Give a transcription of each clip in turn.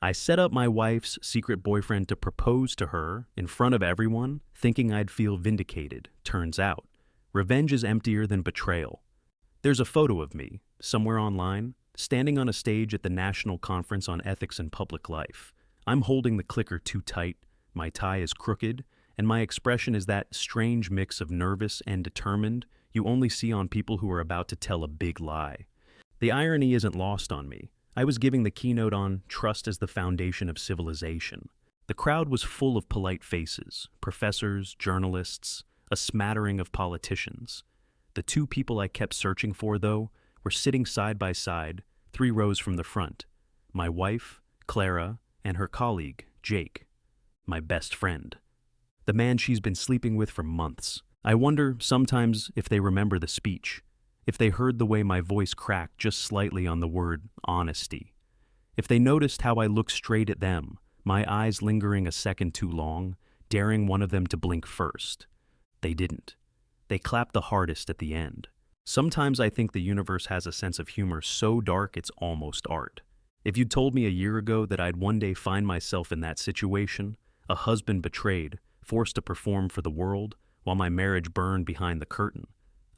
I set up my wife's secret boyfriend to propose to her in front of everyone, thinking I'd feel vindicated. Turns out, revenge is emptier than betrayal. There's a photo of me, somewhere online, standing on a stage at the National Conference on Ethics in Public Life. I'm holding the clicker too tight, my tie is crooked, and my expression is that strange mix of nervous and determined you only see on people who are about to tell a big lie. The irony isn't lost on me. I was giving the keynote on trust as the foundation of civilization. The crowd was full of polite faces, professors, journalists, a smattering of politicians. The two people I kept searching for, though, were sitting side by side, 3 rows from the front. My wife, Clara, and her colleague, Jake, my best friend. The man she's been sleeping with for months. I wonder sometimes if they remember the speech, if they heard the way my voice cracked just slightly on the word honesty, if they noticed how I looked straight at them, my eyes lingering a second too long, daring one of them to blink first. They didn't. They clapped the hardest at the end. Sometimes I think the universe has a sense of humor so dark it's almost art. If you'd told me a year ago that I'd one day find myself in that situation, a husband betrayed, forced to perform for the world, while my marriage burned behind the curtain,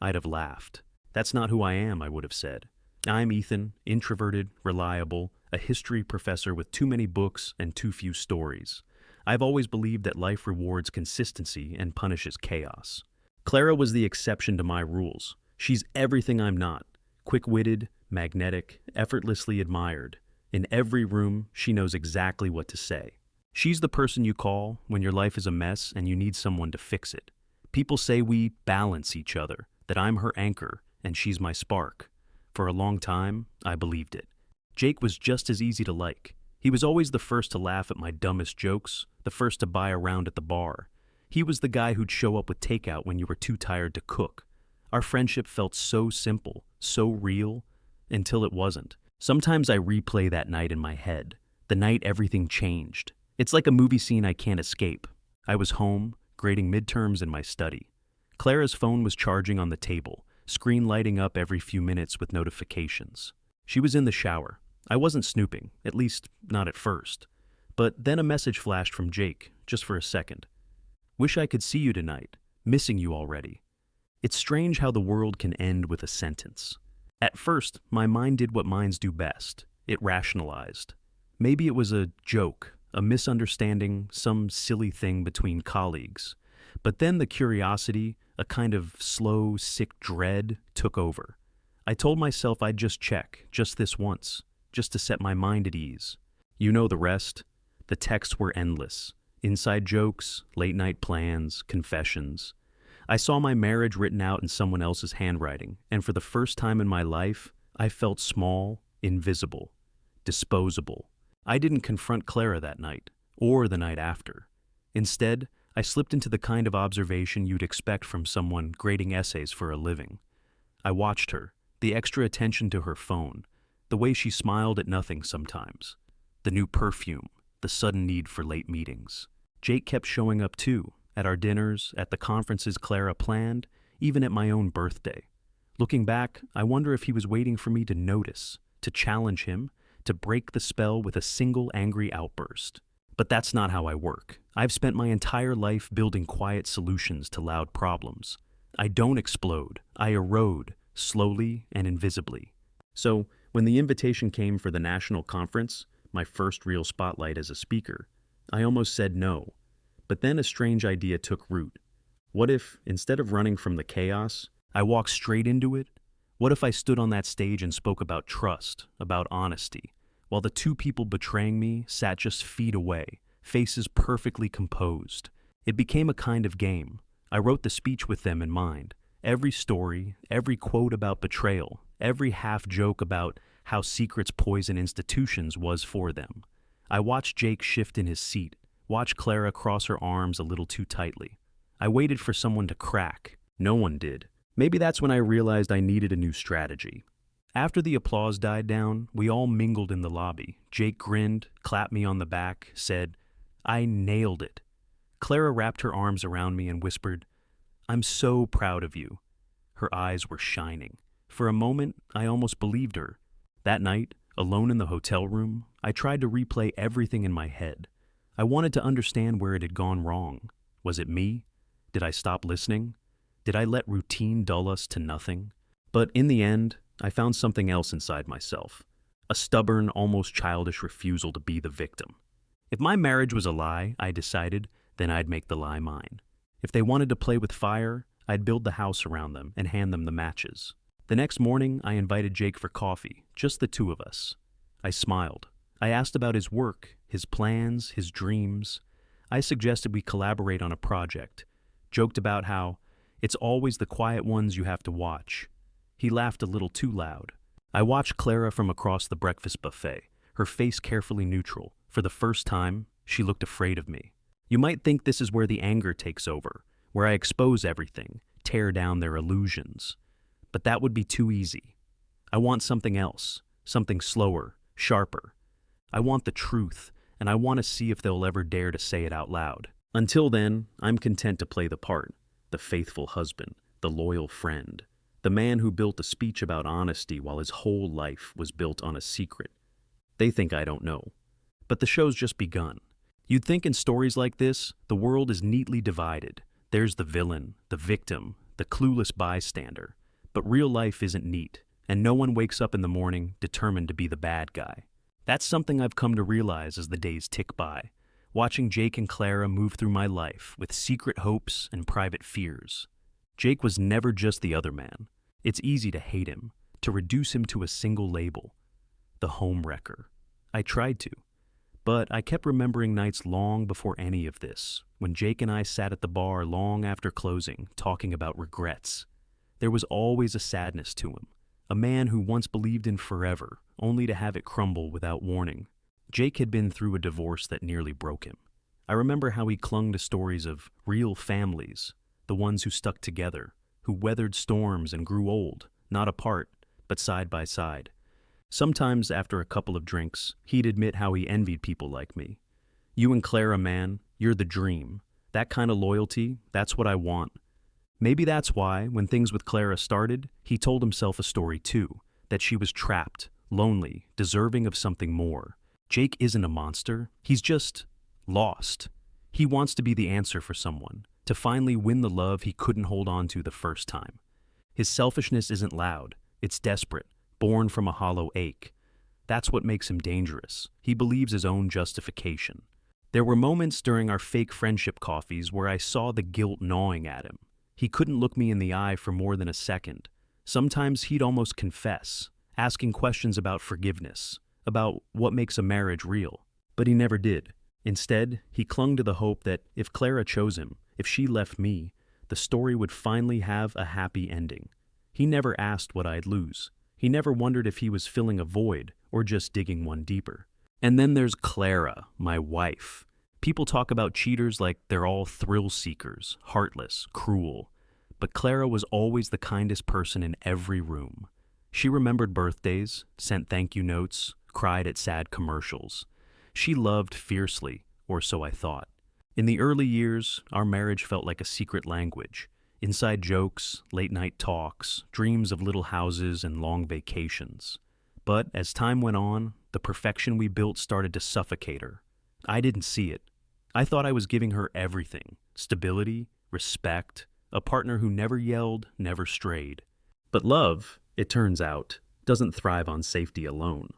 I'd have laughed. That's not who I am, I would have said. I'm Ethan, introverted, reliable, a history professor with too many books and too few stories. I've always believed that life rewards consistency and punishes chaos. Clara was the exception to my rules. She's everything I'm not. Quick-witted, magnetic, effortlessly admired. In every room, she knows exactly what to say. She's the person you call when your life is a mess and you need someone to fix it. People say we balance each other, that I'm her anchor and she's my spark. For a long time, I believed it. Jake was just as easy to like. He was always the first to laugh at my dumbest jokes, the first to buy a round at the bar. He was the guy who'd show up with takeout when you were too tired to cook. Our friendship felt so simple, so real, until it wasn't. Sometimes I replay that night in my head, the night everything changed. It's like a movie scene I can't escape. I was home, grading midterms in my study. Clara's phone was charging on the table, screen lighting up every few minutes with notifications. She was in the shower. I wasn't snooping, at least not at first. But then a message flashed from Jake, just for a second. Wish I could see you tonight. Missing you already. It's strange how the world can end with a sentence. At first, my mind did what minds do best. It rationalized. Maybe it was a joke, a misunderstanding, some silly thing between colleagues. But then the curiosity, a kind of slow, sick dread, took over. I told myself I'd just check, just this once, just to set my mind at ease. You know the rest. The texts were endless. Inside jokes, late-night plans, confessions. I saw my marriage written out in someone else's handwriting, and for the first time in my life, I felt small, invisible, disposable. I didn't confront Clara that night, or the night after. Instead, I slipped into the kind of observation you'd expect from someone grading essays for a living. I watched her, the extra attention to her phone, the way she smiled at nothing sometimes, the new perfume, the sudden need for late meetings. Jake kept showing up too, at our dinners, at the conferences Clara planned, even at my own birthday. Looking back, I wonder if he was waiting for me to notice, to challenge him, to break the spell with a single angry outburst. But that's not how I work. I've spent my entire life building quiet solutions to loud problems. I don't explode. I erode, slowly and invisibly. So, when the invitation came for the national conference, my first real spotlight as a speaker, I almost said no. But then a strange idea took root. What if, instead of running from the chaos, I walked straight into it? What if I stood on that stage and spoke about trust, about honesty, while the two people betraying me sat just feet away, faces perfectly composed? It became a kind of game. I wrote the speech with them in mind. Every story, every quote about betrayal, every half-joke about how secrets poison institutions was for them. I watched Jake shift in his seat, watched Clara cross her arms a little too tightly. I waited for someone to crack. No one did. Maybe that's when I realized I needed a new strategy. After the applause died down, we all mingled in the lobby. Jake grinned, clapped me on the back, said, "I nailed it." Clara wrapped her arms around me and whispered, "I'm so proud of you." Her eyes were shining. For a moment, I almost believed her. That night, alone in the hotel room, I tried to replay everything in my head. I wanted to understand where it had gone wrong. Was it me? Did I stop listening? Did I let routine dull us to nothing? But in the end, I found something else inside myself. A stubborn, almost childish refusal to be the victim. If my marriage was a lie, I decided, then I'd make the lie mine. If they wanted to play with fire, I'd build the house around them and hand them the matches. The next morning, I invited Jake for coffee, just the two of us. I smiled. I asked about his work, his plans, his dreams. I suggested we collaborate on a project. Joked about how it's always the quiet ones you have to watch. He laughed a little too loud. I watched Clara from across the breakfast buffet, her face carefully neutral. For the first time, she looked afraid of me. You might think this is where the anger takes over, where I expose everything, tear down their illusions. But that would be too easy. I want something else, something slower, sharper. I want the truth, and I want to see if they'll ever dare to say it out loud. Until then, I'm content to play the part, the faithful husband, the loyal friend, the man who built a speech about honesty while his whole life was built on a secret. They think I don't know. But the show's just begun. You'd think in stories like this, the world is neatly divided. There's the villain, the victim, the clueless bystander. But real life isn't neat, and no one wakes up in the morning determined to be the bad guy. That's something I've come to realize as the days tick by, watching Jake and Clara move through my life with secret hopes and private fears. Jake was never just the other man. It's easy to hate him, to reduce him to a single label. The home wrecker. I tried to. But I kept remembering nights long before any of this, when Jake and I sat at the bar long after closing, talking about regrets. There was always a sadness to him, a man who once believed in forever, only to have it crumble without warning. Jake had been through a divorce that nearly broke him. I remember how he clung to stories of real families, the ones who stuck together, who weathered storms and grew old, not apart, but side by side. Sometimes, after a couple of drinks, he'd admit how he envied people like me. You and Clara, man, you're the dream. That kind of loyalty, that's what I want. Maybe that's why, when things with Clara started, he told himself a story too, that she was trapped, lonely, deserving of something more. Jake isn't a monster, he's just lost. He wants to be the answer for someone, to finally win the love he couldn't hold on to the first time. His selfishness isn't loud, it's desperate, born from a hollow ache. That's what makes him dangerous. He believes his own justification. There were moments during our fake friendship coffees where I saw the guilt gnawing at him. He couldn't look me in the eye for more than a second. Sometimes he'd almost confess, asking questions about forgiveness, about what makes a marriage real. But he never did. Instead, he clung to the hope that if Clara chose him, if she left me, the story would finally have a happy ending. He never asked what I'd lose. He never wondered if he was filling a void or just digging one deeper. And then there's Clara, my wife. People talk about cheaters like they're all thrill seekers, heartless, cruel. But Clara was always the kindest person in every room. She remembered birthdays, sent thank you notes, cried at sad commercials. She loved fiercely, or so I thought. In the early years, our marriage felt like a secret language. Inside jokes, late-night talks, dreams of little houses and long vacations. But as time went on, the perfection we built started to suffocate her. I didn't see it. I thought I was giving her everything: stability, respect, a partner who never yelled, never strayed. But love, it turns out, doesn't thrive on safety alone.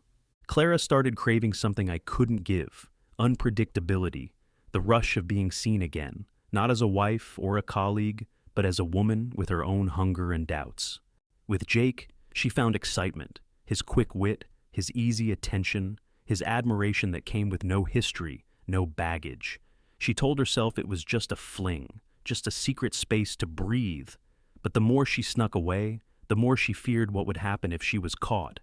Clara started craving something I couldn't give: unpredictability, the rush of being seen again, not as a wife or a colleague, but as a woman with her own hunger and doubts. With Jake, she found excitement, his quick wit, his easy attention, his admiration that came with no history, no baggage. She told herself it was just a fling, just a secret space to breathe. But the more she snuck away, the more she feared what would happen if she was caught.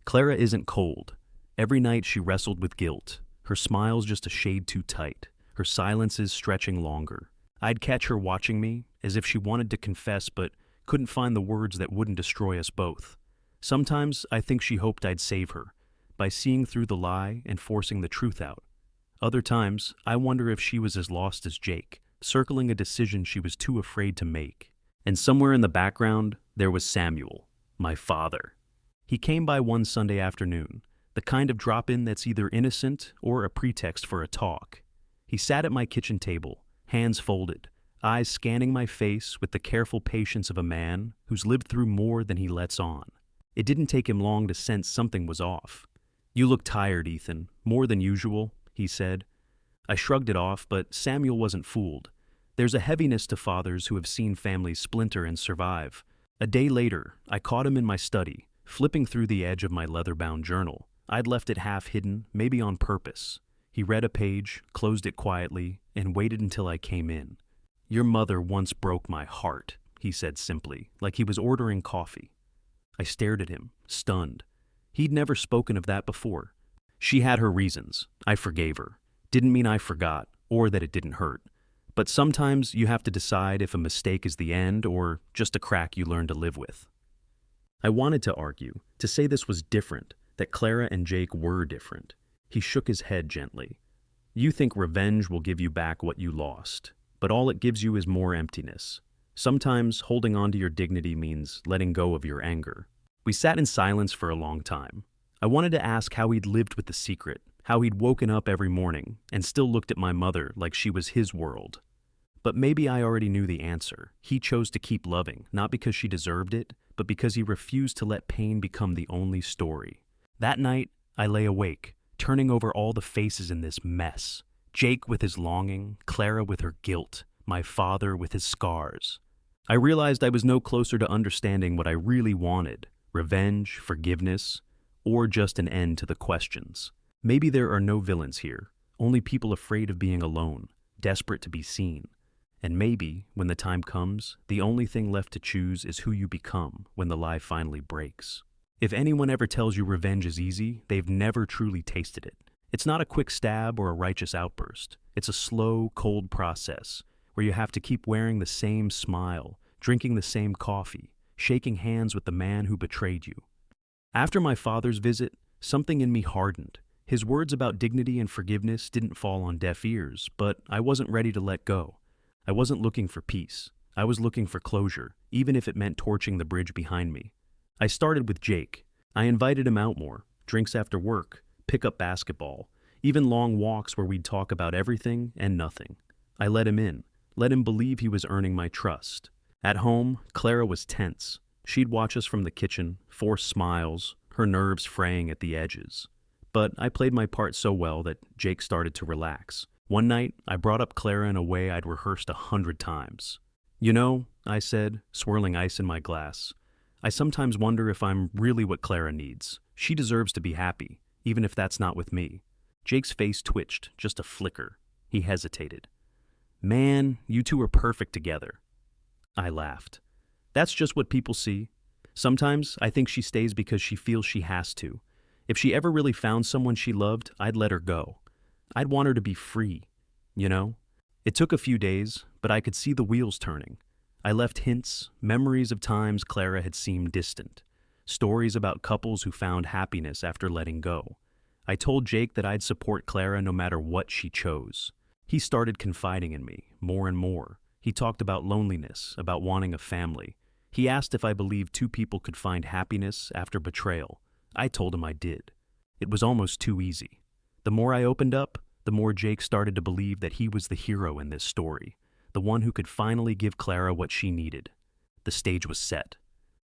Clara isn't cold. Every night she wrestled with guilt, her smiles just a shade too tight, her silences stretching longer. I'd catch her watching me, as if she wanted to confess but couldn't find the words that wouldn't destroy us both. Sometimes I think she hoped I'd save her, by seeing through the lie and forcing the truth out. Other times, I wonder if she was as lost as Jake, circling a decision she was too afraid to make. And somewhere in the background, there was Samuel, my father. He came by one Sunday afternoon, the kind of drop-in that's either innocent or a pretext for a talk. He sat at my kitchen table, hands folded, eyes scanning my face with the careful patience of a man who's lived through more than he lets on. It didn't take him long to sense something was off. "You look tired, Ethan, more than usual," he said. I shrugged it off, but Samuel wasn't fooled. There's a heaviness to fathers who have seen families splinter and survive. A day later, I caught him in my study, flipping through the edge of my leather-bound journal. I'd left it half hidden, maybe on purpose. He read a page, closed it quietly, and waited until I came in. "Your mother once broke my heart," he said simply, like he was ordering coffee. I stared at him, stunned. He'd never spoken of that before. She had her reasons. I forgave her. Didn't mean I forgot, or that it didn't hurt. But sometimes you have to decide if a mistake is the end or just a crack you learn to live with. I wanted to argue, to say this was different, that Clara and Jake were different. He shook his head gently. "You think revenge will give you back what you lost, but all it gives you is more emptiness. Sometimes holding on to your dignity means letting go of your anger." We sat in silence for a long time. I wanted to ask how he'd lived with the secret, how he'd woken up every morning and still looked at my mother like she was his world. But maybe I already knew the answer. He chose to keep loving, not because she deserved it, but because he refused to let pain become the only story. That night, I lay awake, turning over all the faces in this mess. Jake with his longing, Clara with her guilt, my father with his scars. I realized I was no closer to understanding what I really wanted: revenge, forgiveness, or just an end to the questions. Maybe there are no villains here, only people afraid of being alone, desperate to be seen. And maybe, when the time comes, the only thing left to choose is who you become when the lie finally breaks. If anyone ever tells you revenge is easy, they've never truly tasted it. It's not a quick stab or a righteous outburst. It's a slow, cold process where you have to keep wearing the same smile, drinking the same coffee, shaking hands with the man who betrayed you. After my father's visit, something in me hardened. His words about dignity and forgiveness didn't fall on deaf ears, but I wasn't ready to let go. I wasn't looking for peace. I was looking for closure, even if it meant torching the bridge behind me. I started with Jake. I invited him out more, drinks after work, pick-up basketball, even long walks where we'd talk about everything and nothing. I let him in, let him believe he was earning my trust. At home, Clara was tense. She'd watch us from the kitchen, force smiles, her nerves fraying at the edges. But I played my part so well that Jake started to relax. One night, I brought up Clara in a way I'd rehearsed 100 times. "You know," I said, swirling ice in my glass, "I sometimes wonder if I'm really what Clara needs. She deserves to be happy, even if that's not with me." Jake's face twitched, just a flicker. He hesitated. "Man, you two are perfect together." I laughed. "That's just what people see. Sometimes I think she stays because she feels she has to. If she ever really found someone she loved, I'd let her go. I'd want her to be free, you know?" It took a few days, but I could see the wheels turning. I left hints, memories of times Clara had seemed distant, stories about couples who found happiness after letting go. I told Jake that I'd support Clara no matter what she chose. He started confiding in me, more and more. He talked about loneliness, about wanting a family. He asked if I believed two people could find happiness after betrayal. I told him I did. It was almost too easy. The more I opened up, the more Jake started to believe that he was the hero in this story, the one who could finally give Clara what she needed. The stage was set.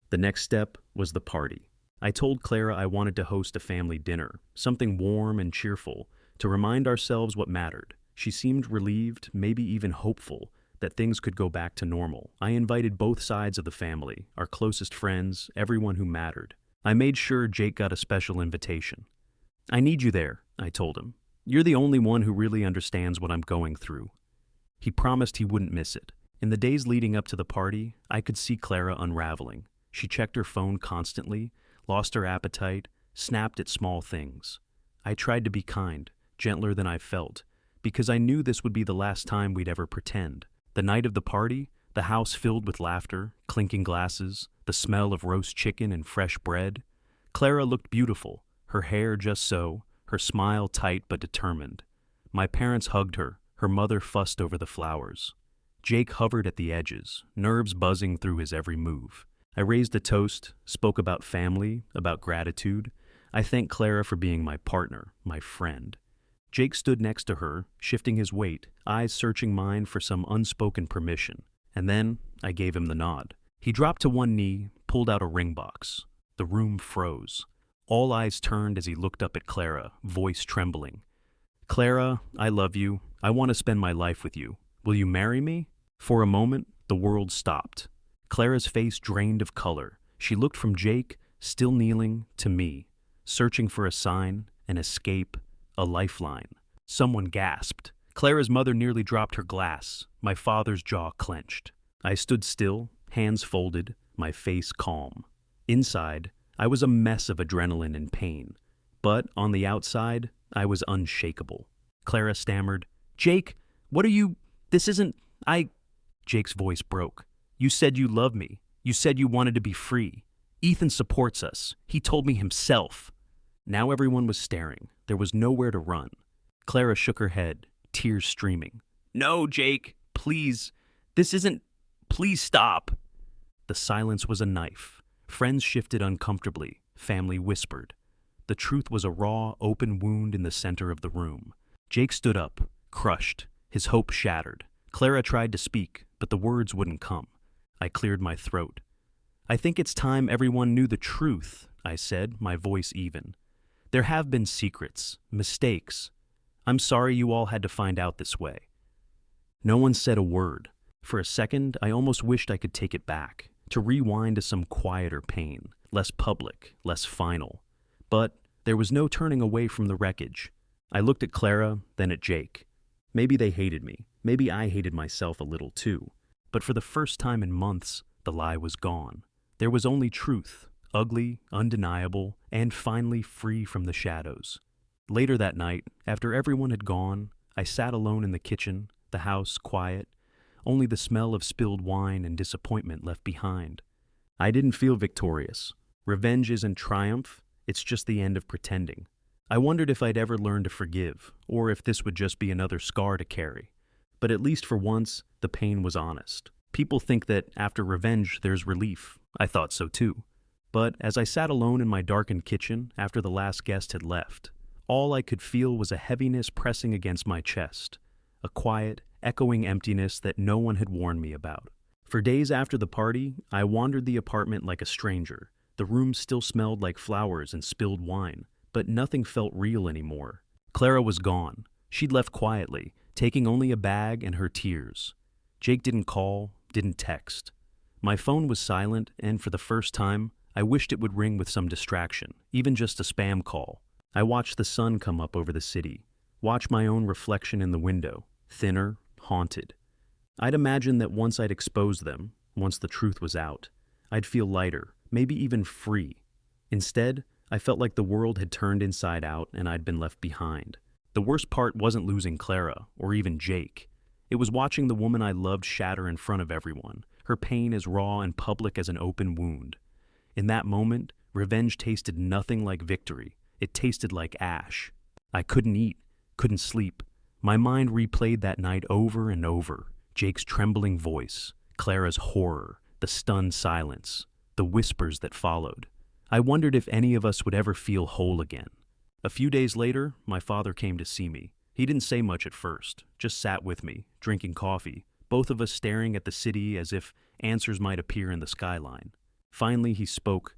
The next step was the party. I told Clara I wanted to host a family dinner, something warm and cheerful, to remind ourselves what mattered. She seemed relieved, maybe even hopeful, that things could go back to normal. I invited both sides of the family, our closest friends, everyone who mattered. I made sure Jake got a special invitation. "I need you there," I told him. "You're the only one who really understands what I'm going through." He promised he wouldn't miss it. In the days leading up to the party, I could see Clara unraveling. She checked her phone constantly, lost her appetite, snapped at small things. I tried to be kind, gentler than I felt, because I knew this would be the last time we'd ever pretend. The night of the party, the house filled with laughter, clinking glasses, the smell of roast chicken and fresh bread. Clara looked beautiful, her hair just so, her smile tight but determined. My parents hugged her, her mother fussed over the flowers. Jake hovered at the edges, nerves buzzing through his every move. I raised a toast, spoke about family, about gratitude. I thanked Clara for being my partner, my friend. Jake stood next to her, shifting his weight, eyes searching mine for some unspoken permission. And then I gave him the nod. He dropped to one knee, pulled out a ring box. The room froze. All eyes turned as he looked up at Clara, voice trembling. Clara, I love you. I want to spend my life with you. Will you marry me? For a moment, the world stopped. Clara's face drained of color. She looked from Jake, still kneeling, to me, searching for a sign, an escape, a lifeline. Someone gasped. Clara's mother nearly dropped her glass. My father's jaw clenched. I stood still, hands folded, my face calm. Inside, I was a mess of adrenaline and pain. But on the outside, I was unshakable. Clara stammered, Jake, what are you... This isn't... Jake's voice broke. You said you loved me. You said you wanted to be free. Ethan supports us. He told me himself. Now everyone was staring. There was nowhere to run. Clara shook her head, tears streaming. No, Jake, please. This isn't... Please stop. The silence was a knife. Friends shifted uncomfortably. Family whispered. The truth was a raw, open wound in the center of the room. Jake stood up, crushed, his hope shattered. Clara tried to speak, but the words wouldn't come. I cleared my throat. I think it's time everyone knew the truth, I said, my voice even. There have been secrets, mistakes. I'm sorry you all had to find out this way. No one said a word. For a second, I almost wished I could take it back, to rewind to some quieter pain, less public, less final. But there was no turning away from the wreckage. I looked at Clara, then at Jake. Maybe they hated me. Maybe I hated myself a little too. But for the first time in months, the lie was gone. There was only truth, ugly, undeniable, and finally free from the shadows. Later that night, after everyone had gone, I sat alone in the kitchen, the house quiet, only the smell of spilled wine and disappointment left behind. I didn't feel victorious. Revenge isn't triumph, it's just the end of pretending. I wondered if I'd ever learn to forgive, or if this would just be another scar to carry. But at least for once, the pain was honest. People think that after revenge, there's relief. I thought so too. But as I sat alone in my darkened kitchen after the last guest had left, all I could feel was a heaviness pressing against my chest, a quiet, echoing emptiness that no one had warned me about. For days after the party, I wandered the apartment like a stranger. The room still smelled like flowers and spilled wine, but nothing felt real anymore. Clara was gone. She'd left quietly, taking only a bag and her tears. Jake didn't call, didn't text. My phone was silent, and for the first time, I wished it would ring with some distraction, even just a spam call. I watched the sun come up over the city, watched my own reflection in the window, thinner, haunted. I'd imagined that once I'd exposed them, once the truth was out, I'd feel lighter, maybe even free. Instead, I felt like the world had turned inside out and I'd been left behind. The worst part wasn't losing Clara, or even Jake. It was watching the woman I loved shatter in front of everyone, her pain as raw and public as an open wound. In that moment, revenge tasted nothing like victory. It tasted like ash. I couldn't eat, couldn't sleep. My mind replayed that night over and over. Jake's trembling voice, Clara's horror, the stunned silence, the whispers that followed. I wondered if any of us would ever feel whole again. A few days later, my father came to see me. He didn't say much at first, just sat with me, drinking coffee, both of us staring at the city as if answers might appear in the skyline. Finally, he spoke.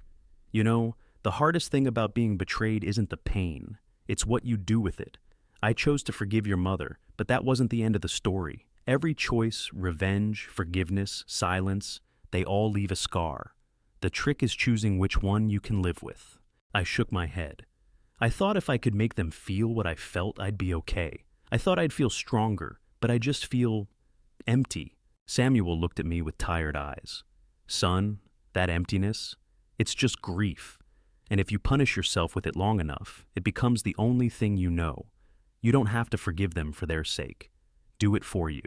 You know, the hardest thing about being betrayed isn't the pain. It's what you do with it. I chose to forgive your mother, but that wasn't the end of the story. Every choice, revenge, forgiveness, silence, they all leave a scar. The trick is choosing which one you can live with. I shook my head. I thought if I could make them feel what I felt, I'd be okay. I thought I'd feel stronger, but I just feel empty. Samuel looked at me with tired eyes. Son, that emptiness, it's just grief. And if you punish yourself with it long enough, it becomes the only thing you know. You don't have to forgive them for their sake. Do it for you.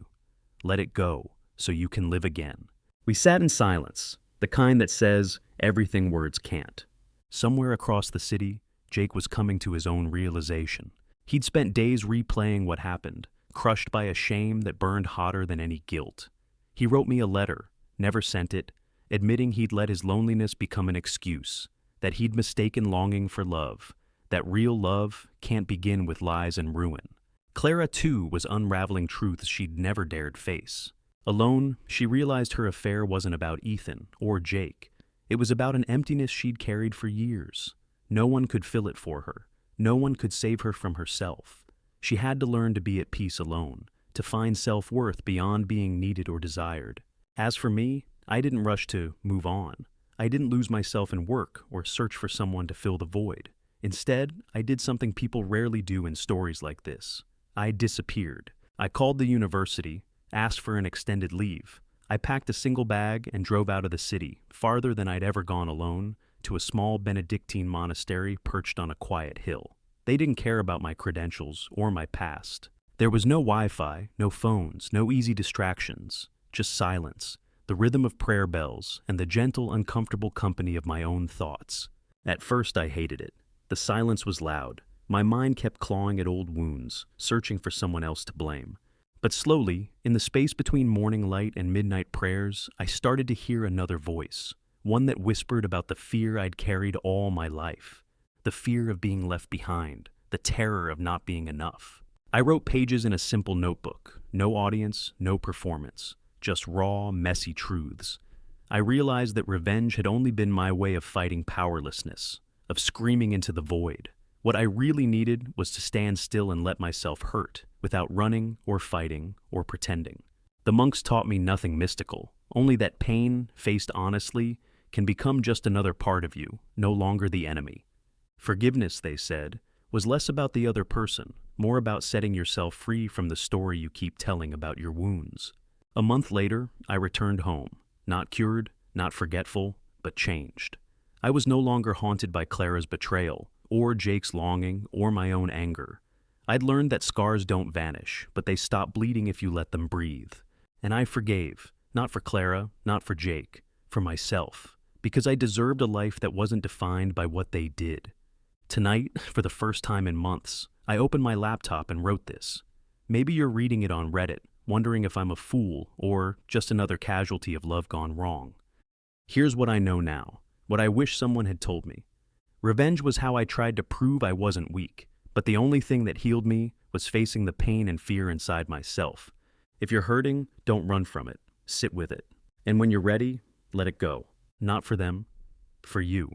Let it go, so you can live again. We sat in silence, the kind that says everything words can't. Somewhere across the city, Jake was coming to his own realization. He'd spent days replaying what happened, crushed by a shame that burned hotter than any guilt. He wrote me a letter, never sent it, admitting he'd let his loneliness become an excuse, that he'd mistaken longing for love, that real love can't begin with lies and ruin. Clara, too, was unraveling truths she'd never dared face. Alone, she realized her affair wasn't about Ethan or Jake. It was about an emptiness she'd carried for years. No one could fill it for her. No one could save her from herself. She had to learn to be at peace alone, to find self-worth beyond being needed or desired. As for me, I didn't rush to move on. I didn't lose myself in work or search for someone to fill the void. Instead, I did something people rarely do in stories like this. I disappeared. I called the university, asked for an extended leave. I packed a single bag and drove out of the city, farther than I'd ever gone alone, to a small Benedictine monastery perched on a quiet hill. They didn't care about my credentials or my past. There was no Wi-Fi, no phones, no easy distractions, just silence, the rhythm of prayer bells, and the gentle, uncomfortable company of my own thoughts. At first, I hated it. The silence was loud. My mind kept clawing at old wounds, searching for someone else to blame. But slowly, in the space between morning light and midnight prayers, I started to hear another voice, one that whispered about the fear I'd carried all my life, the fear of being left behind, the terror of not being enough. I wrote pages in a simple notebook, no audience, no performance, just raw, messy truths. I realized that revenge had only been my way of fighting powerlessness, of screaming into the void. What I really needed was to stand still and let myself hurt, without running or fighting or pretending. The monks taught me nothing mystical, only that pain, faced honestly, can become just another part of you, no longer the enemy. Forgiveness, they said, was less about the other person, more about setting yourself free from the story you keep telling about your wounds. A month later, I returned home, not cured, not forgetful, but changed. I was no longer haunted by Clara's betrayal, or Jake's longing, or my own anger. I'd learned that scars don't vanish, but they stop bleeding if you let them breathe. And I forgave, not for Clara, not for Jake, for myself, because I deserved a life that wasn't defined by what they did. Tonight, for the first time in months, I opened my laptop and wrote this. Maybe you're reading it on Reddit, wondering if I'm a fool or just another casualty of love gone wrong. Here's what I know now, what I wish someone had told me. Revenge was how I tried to prove I wasn't weak, but the only thing that healed me was facing the pain and fear inside myself. If you're hurting, don't run from it. Sit with it. And when you're ready, let it go. Not for them, for you.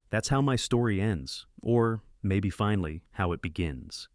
That's how my story ends, or maybe finally, how it begins.